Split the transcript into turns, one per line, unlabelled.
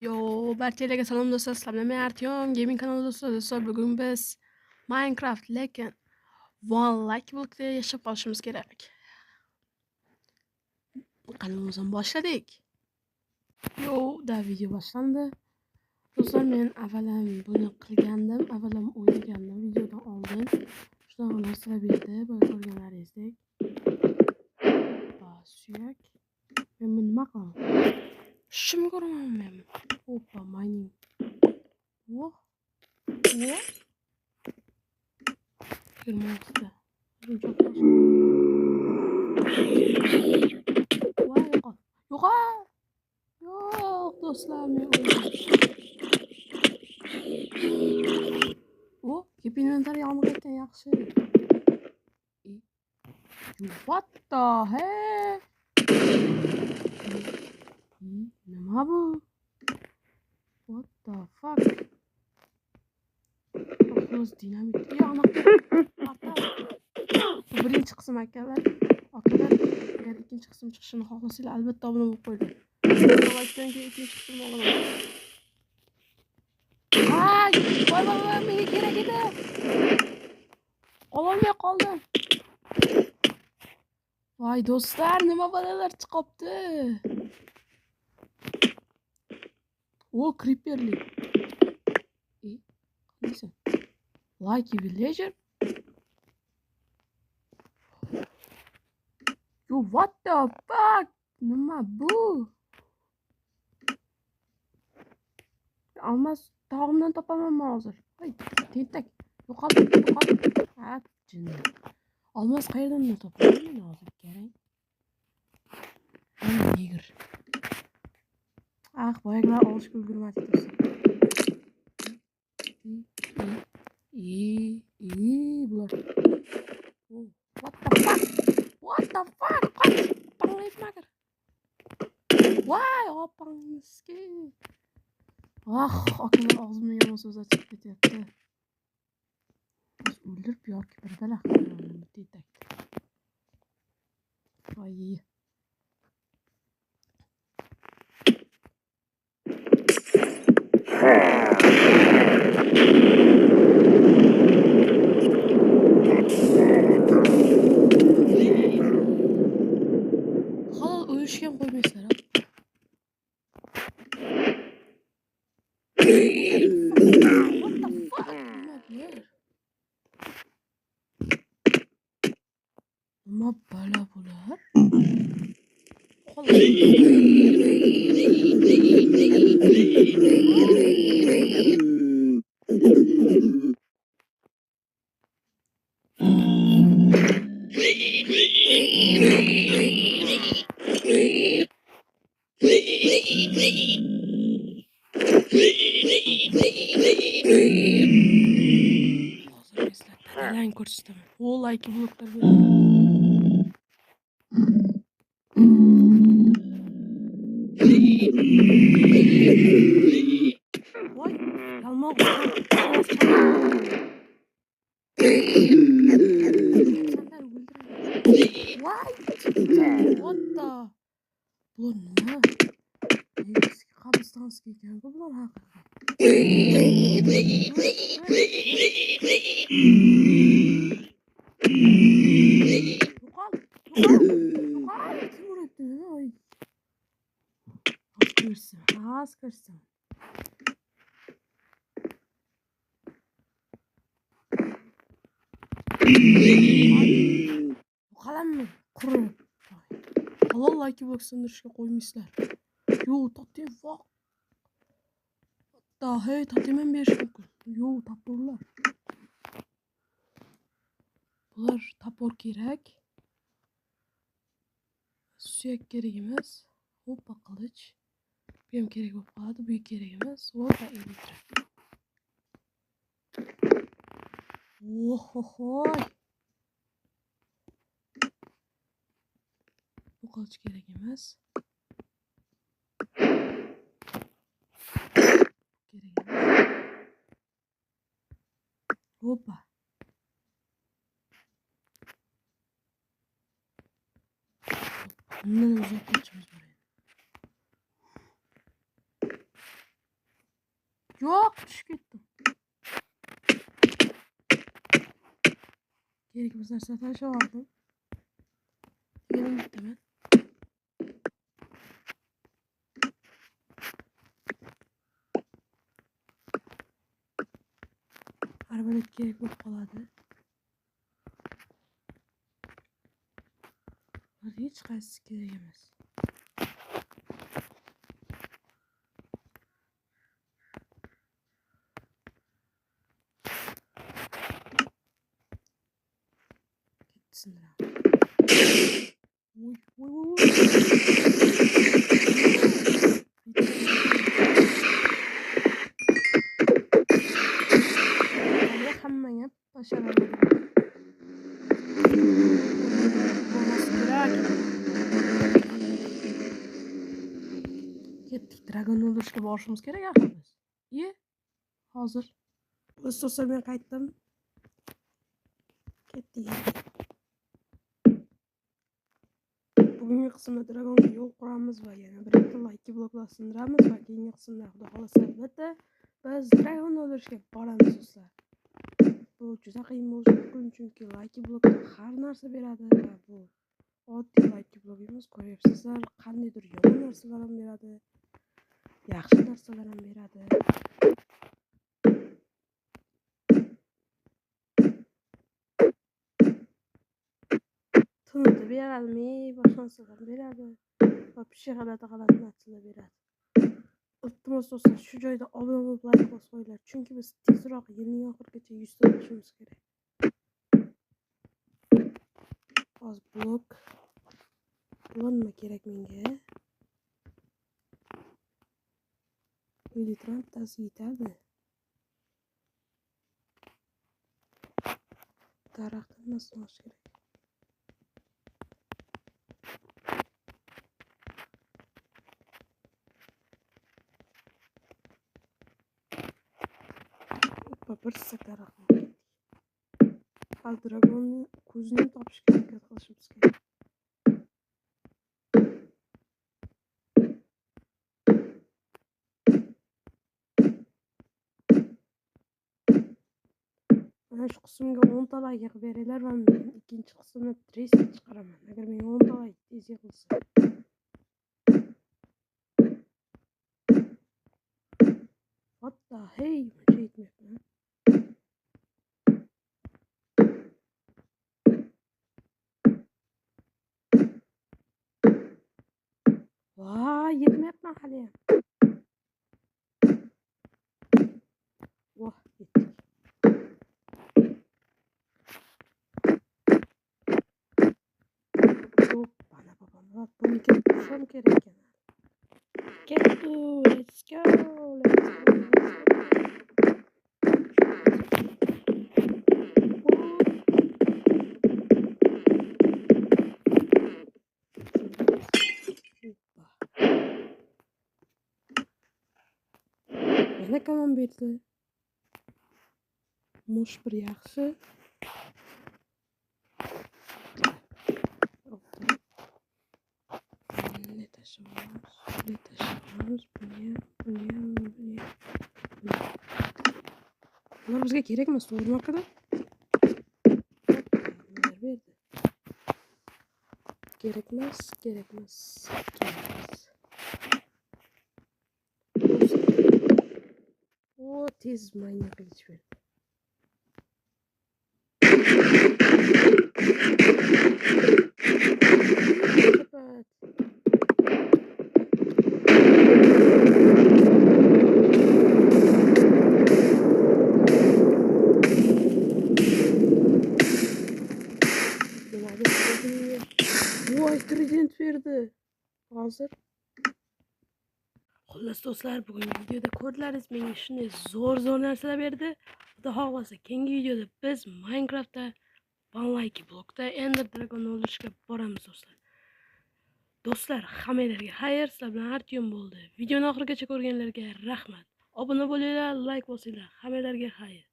Yo, barchalarga salom do'stlar, sizlarni Artyom gaming kanali do'stlar, bugun biz Minecraft lekin One Like blokda yashab qolishimiz kerak. Kanalimizni boshladik. Yo, da video boshlandi. Do'stlar, men avvalam buni qilgandim, avvalam o'ynagandim videodan oldin. Shunaqa narsalar berdi, bo'lib ko'rganlaringizdek. Suyak. Men buni nima qilaman? Shimni ko'raman men. Hoppa, mining. Voh. Voh. 26'da. Çok fazla. Vay yok. Yok. Yok dostlar. O, hepinizden yağmur etken yaxşı. What the heck? Nima bu? What the fuck? Akılız dinamit. Ya anak. Birinchi qism akalar. Agar ikkinchi qism chiqishini xohlasanglar albatta obuna bo'lib qo'ying. Like-dan keyin ikkinchi qismni olaman. Ay, voy, menga kerak edi. Ololmay qoldim. Voy do'stlar, nima bolalar chiqibdi? O, creeperli. Neyse. Like villager. Yo, what the fuck? Nima bu? Almas tog'imdan topaman hozir. Voy, tentak. Yo'qol. Ha, jin. Almas qayerdan topaman men hozir kerak? Negir. Ah, boyagilar olishga ulgurmadi do'stlar. Bular. Oh, what the fuck? Panglayıp makar. Vay, opang miskin. Ah, akıllar ağzımdan yaman sözler çıkıp ketyapti. Biz o'ldirib yoki birdalar qilganini tentak. Voy. Halal ölüşken koymaysizlar ha. What the fuck? Nima bala bular? Lan ko'rsataman. O like bloklar voy, yalmoq. What the? Bu nima? Eski qabristonga ekan bu bular Askırsın. Qalam mı? Qurib. Halal like boksandırışga qo'ymaysizlar. Yo, totem fuck. Hey, totem berish mumkin. Yo, toporlar. Bular topor kerak. Suyak kerak emas. Hoppa qilich. Bu ham kerak bo'lib qoladi, bu kerak emas. Hoppa elektrik. Ohohoy. Bu qilich kerak emas. Kerak emas. Hoppa. Bundan uzoq qochimiz bor edi. Yo'q, tushib ketdim. Kerakmas narsa tashlab oldim. Yerim bittaman. Arbalet kerak bo'lib qoladi. Hech qaysi kerak emas. Ketsinlar. Voy. Hammangga basharaman. Ketdik, dragonni o'ldirishga borishimiz kerak axir biz. Hozir o'z so'zimga qaytdim. Ketdik. Bugungi qismda dragonga yo'l quramiz va yana bir ikkita like bloklar sindiramiz va keyingi qismda xudo xolasa albatta biz dragonni o'ldirishga boramiz do'stlar. Bu juda qiyin bo'lishi mumkin chunki like bloklar har narsa beradi va bu oddiy like blok emas, ko'ryapsizlar, qandaydir yomon narsalar ham beradi, yaxshi narsalar ham beradi. Tunni beradimi, boshqa narsalar beradi va g'alati narsalar beradi. Iltimos do'stlar, shu joyda obuna bo'lib like bosib qo'yinglar, chunki biz tezroq yilning oxirigacha 100 ta bo'lishimiz kerak. Hozir blok nima kerak menga? Militrantasi yetadi. Daraxtni nasıl olish kerak? Bir daraxt. Hal dragonni ko'zini topishga harakat qilishimiz kerak. Mana shu qismga 10 ta like qilib beringlar va men ikkinchi qismni treysi chiqaraman. Agar menga 10 ta like tez yig'ilsa. What the hey, buncha yetmayapti. Voy, yetmayapman hali ham. Voh, yetdik. Bana babam, buni ketishim kerak ekan. Let's go. Yana kamon berdi. Mush bir yaxshi. Ne taşımamız, buni. Bunlar bizga kerakmi? So'rma qilib. Bunlar berdi. Kerakmas. O tez mayna qilish berdi. Voy, trident berdi. Hozir. Xullas do'stlar, bugungi videoda ko'rdingiz, menga shunday zo'r narsalar berdi. Xudo xohlasa, keyingi videoda biz Minecraftda Banlike blokda Ender Dragon'ni o'ldirishga boramiz do'stlar. Do'stlar, hammalarga xayr, sizlar bilan Artyom bo'ldi. Videoni oxirigacha ko'rganlarga rahmat. Obuna bo'linglar, like bosinglar. Hammalarga xayr.